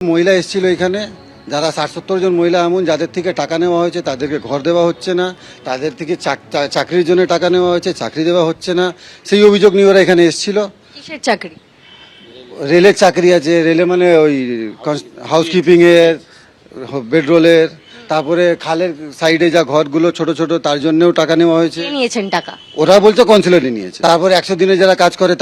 মহিলা এসেছিল এখানে, যারা ৬০-৭০ জন মহিলা এমন যাদের থেকে টাকা নেওয়া হয়েছে, তাদেরকে ঘর দেওয়া হচ্ছে না, তাদের থেকে চাকরির জন্য টাকা নেওয়া হয়েছে, চাকরি দেওয়া হচ্ছে না, সেই অভিযোগ নিয়ে ওরা এখানে এসেছিল। কিসের চাকরি? রেলের চাকরি আছে, রেলে মানে ওই হাউসকিপিংয়ের, বেডরোলের, তারপরে খালের সাইডে যা ঘরগুলো ছোট ছোট তার জন্যও টাকা নেওয়া হয়েছে। নিয়েছেন টাকা? ওরা বলছে কনসুলেটই নিয়েছে। তারপরে 100 দিনে যারা কাজ করে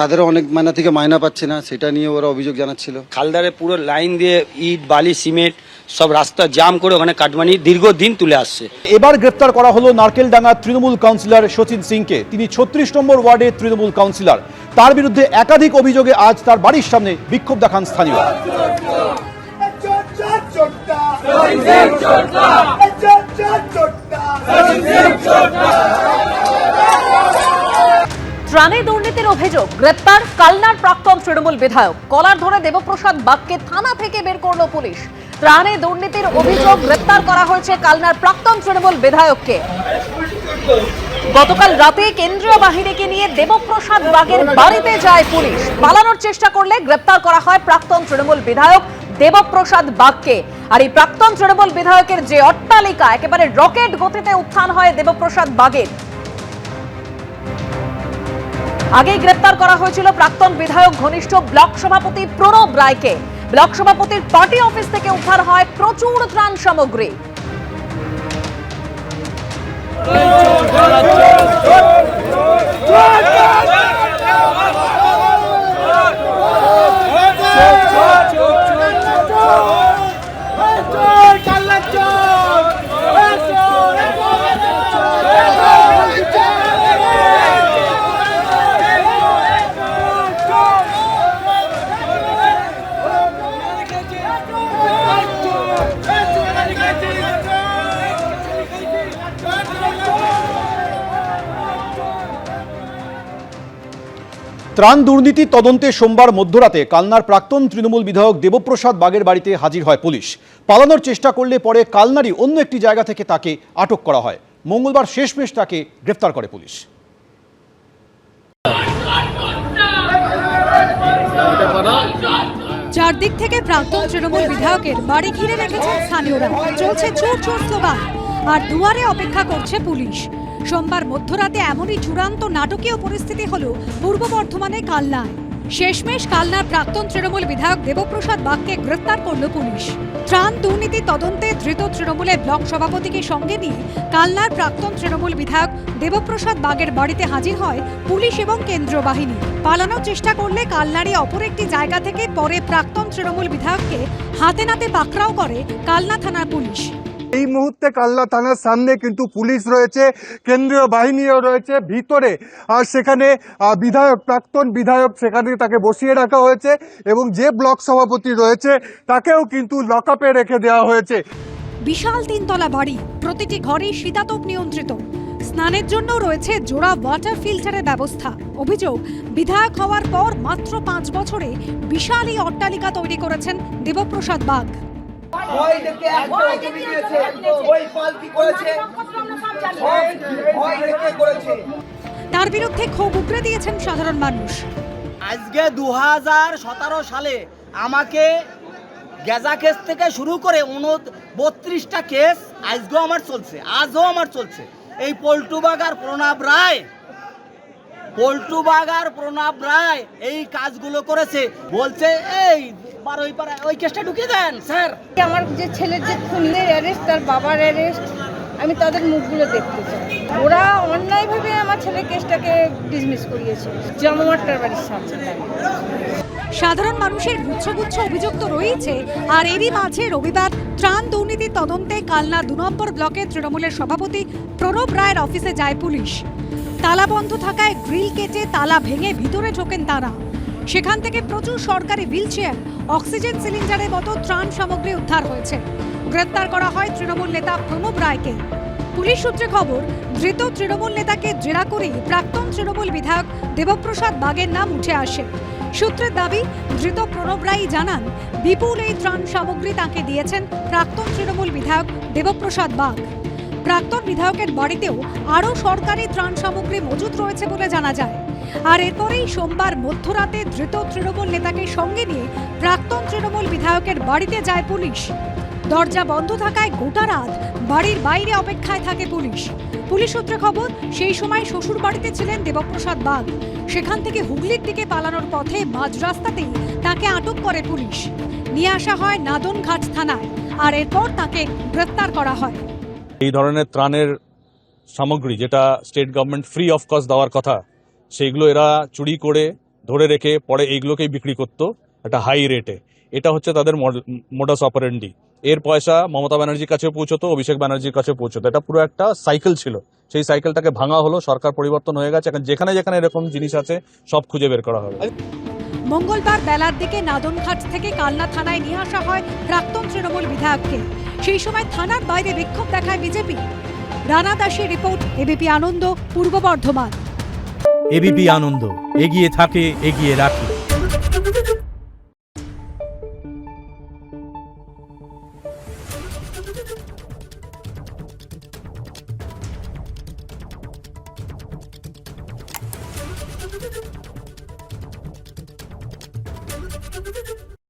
তাদেরও অনেক মাইনা থেকে মাইনা পাচ্ছে না, সেটা নিয়ে ওরা অভিযোগ জানাচ্ছিল। খালদারে পুরো লাইন দিয়ে ইট বালি সিমেন্ট সব রাস্তা জাম করে ওখানে কাটমানি দীর্ঘদিন তুলে আসছে। এবার গ্রেপ্তার করা হলো নারকেলডাঙ্গা তৃণমূল কাউন্সিলর সচিন সিংকে। তিনি 36 নম্বর ওয়ার্ডের তৃণমূল কাউন্সিলর। তার বিরুদ্ধে একাধিক অভিযোগে আজ তার বাড়ির সামনে বিক্ষোভ দেখান স্থানীয়রা। ত্রাণে দুর্নীতির অভিযোগ, গ্রেপ্তার কালনার প্রাক্তন তৃণমূল বিধায়ক। কলার ধরে দেবপ্রসাদ বাগকে থানা থেকে বের করলো পুলিশ। ত্রাণে দুর্নীতির অভিযোগ, গ্রেপ্তার করা হয়েছে কালনার প্রাক্তন তৃণমূল বিধায়ককে। গতকাল রাতে কেন্দ্রীয় বাহিনীকে নিয়ে দেবপ্রসাদ বাগের বাড়িতে যায় পুলিশ। পালানোর চেষ্টা করলে গ্রেপ্তার করা হয় প্রাক্তন তৃণমূল বিধায়ক দেবপ্রসাদ বাগকে। আর এই প্রাক্তন তৃণমূল বিধায়কের যে অট্টালিকা, একেবারে রকেট গতিতে উত্থান হয় দেবপ্রসাদ বাগের। আগেই গ্রেপ্তার করা হয়েছিল প্রাক্তন বিধায়ক ঘনিষ্ঠ ব্লক সভাপতি প্রণব রায়কে। ব্লক সভাপতির পার্টি অফিস থেকে উদ্ধার হয় প্রচুর ত্রাণ সামগ্রী। ত্রাণ দুর্নীতি তদন্তে সোমবার মধ্যরাতে কালনার প্রাক্তন তৃণমূল বিধায়ক দেবপ্রসাদ বাগের বাড়িতে হাজির হয় পুলিশ। পালানোর চেষ্টা করলে পরে কালনারই অন্য একটি জায়গা থেকে তাকে আটক করা হয়। মঙ্গলবার শেষমেশ তাকে গ্রেফতার করে পুলিশ। চারদিক থেকে প্রাক্তন তৃণমূল বিধায়কের বাড়ি ঘিরে রেখেছেন স্থানীয়রা। চলছে চোর চোর স্লোগান, আর দুয়ারে অপেক্ষা করছে পুলিশ। সোমবার মধ্যরাতে এমনই চূড়ান্ত নাটকীয় পরিস্থিতি হলো পূর্ব বর্ধমানে কালনায়। শেষমেশ কালনার প্রাক্তন তৃণমূল বিধায়ক দেবপ্রসাদ বাগকে গ্রেফতার করল পুলিশ। ত্রাণ দুর্নীতি তদন্তে ধৃত তৃণমূলের ব্লক সভাপতিকে সঙ্গে নিয়ে কালনার প্রাক্তন তৃণমূল বিধায়ক দেবপ্রসাদ বাগের বাড়িতে হাজির হয় পুলিশ এবং কেন্দ্রীয় বাহিনী। পালানোর চেষ্টা করলে কালনারই অপর একটি জায়গা থেকে পরে প্রাক্তন তৃণমূল বিধায়ককে হাতে নাতে পাকড়াও করে কালনা থানার পুলিশ। এই মুহূর্তে কালনা থানার সামনে কিন্তু পুলিশ রয়েছে, কেন্দ্রীয় বাহিনীও রয়েছে ভিতরে, আর সেখানে প্রাক্তন বিধায়ক সেখানে তাকে বসিয়ে রাখা হয়েছে এবং যে ব্লক সভাপতি রয়েছে তাকেও কিন্তু লকআপে রেখে দেওয়া হয়েছে। বিশাল 3 তলা বাড়ি, প্রতিটি ঘরেই শীতাতপ নিয়ন্ত্রিত। স্নানের জন্য রয়েছে জোড়া ওয়াটার ফিল্টারের ব্যবস্থা। অভিযোগ, বিধায়ক হওয়ার পর মাত্র 5 বছরে বিশাল এই অট্টালিকা তৈরি করেছেন দেবপ্রসাদ বাগ। তার বিরুদ্ধে ক্ষোভ উগরে দিয়েছেন সাধারণ মানুষ। আজকে 2017 সালে আমাকে গেজা কেস থেকে শুরু করে 32টা কেস আজও আমার চলছে। এই পল্টুবাগার প্রণব রায় এই কাজগুলো করেছে। বলছে এই ওই কেসটা ঢুকিয়ে দেন স্যার। আমার যে ছেলের যে খুনের অ্যারেস্ট, তার বাবার অ্যারেস্ট, আমি তাদের মুখগুলো দেখতে চাই। ওরা অন্যায়ভাবে আমার ছেলের কেসটাকে ডিসমিস করিয়েছে জামাটার বাড়ির সামনে। সাধারণ মানুষের গুচ্ছ অভিযোগ তো রয়েছে। আর এরই মাঝে রবিবার ত্রাণ দুর্নীতি তদন্তে কালনা 2 নম্বর ব্লকের তৃণমূলের সভাপতি প্রণব রায়ের অফিসে যায় পুলিশ। তালা বন্ধ থাকায় গ্রিল কেটে তালা ভেঙে ভিতরে ঢোকেন তারা। সেখান থেকে প্রচুর সরকারি হুইলচেয়ার, অক্সিজেন সিলিন্ডারের মতো ত্রাণ সামগ্রী উদ্ধার হয়েছে। গ্রেপ্তার করা হয় তৃণমূল নেতা প্রণব রায়কে। পুলিশ সূত্রে খবর, ধৃত তৃণমূল নেতাকে জেরা করে প্রাক্তন তৃণমূল বিধায়ক দেবপ্রসাদ বাগের নাম উঠে আসে। সূত্রের দাবি, ধৃত প্রণব রায় জানান বিপুল এই ত্রাণ সামগ্রী তাকে দিয়েছেন প্রাক্তন তৃণমূল বিধায়ক দেবপ্রসাদ বাগ। প্রাক্তন বিধায়কের বাড়িতেও আরও সরকারি ত্রাণ সামগ্রী মজুত রয়েছে বলে জানা যায়। আর এরপরেই সোমবার মধ্যরাতে ধৃত তৃণমূল নেতাকে সঙ্গে নিয়ে প্রাক্তন তৃণমূল বিধায়কের বাড়িতে যায় পুলিশ। দরজা বন্ধ থাকায় গোটা রাত বাড়ির বাইরে অপেক্ষায় থাকে পুলিশ। পুলিশ সূত্রে খবর, সেই সময় শ্বশুর বাড়িতে ছিলেন দেবপ্রসাদ বাগ। সেখান থেকে হুগলির দিকে পালানোর পথে মাঝ রাস্তাতেই তাকে আটক করে পুলিশ। নিয়ে আসা হয় নাদনঘাট থানায়, আর এরপর তাকে গ্রেফতার করা হয়। এই ধরনের ত্রাণের সামগ্রী যেটা state government free of cost দেওয়ার কথা, সেইগুলো এরা চুরি করে ধরে রেখে পরে এইগুলোকেই বিক্রি করতো একটা হাই রেটে। এটা হচ্ছে তাদের মোডাস অপারেন্ডি। এর পয়সা মমতা ব্যানার্জির কাছেও পৌঁছতো, অভিষেক ব্যানার্জির কাছেও পৌঁছতো। এটা পুরো একটা সাইকেল ছিল, সেই সাইকেলটাকে ভাঙা হলো, সরকার পরিবর্তন হয়ে গেছে, এখন যেখানে যেখানে এরকম জিনিস আছে সব খুঁজে বের করা হবে। মঙ্গলবার বেলার দিকে নাদনঘাট থেকে কালনা থানায় নিয়ে আসা হয় প্রাক্তন তৃণমূল বিধায়ককে। সেই সময় থানার বাইরে বিক্ষোভ দেখায় বিজেপি। রানা দাসের রিপোর্ট, এবিপি আনন্দ, পূর্ব বর্ধমান। এবিপি আনন্দ, এগিয়ে থাকে, এগিয়ে রাখে।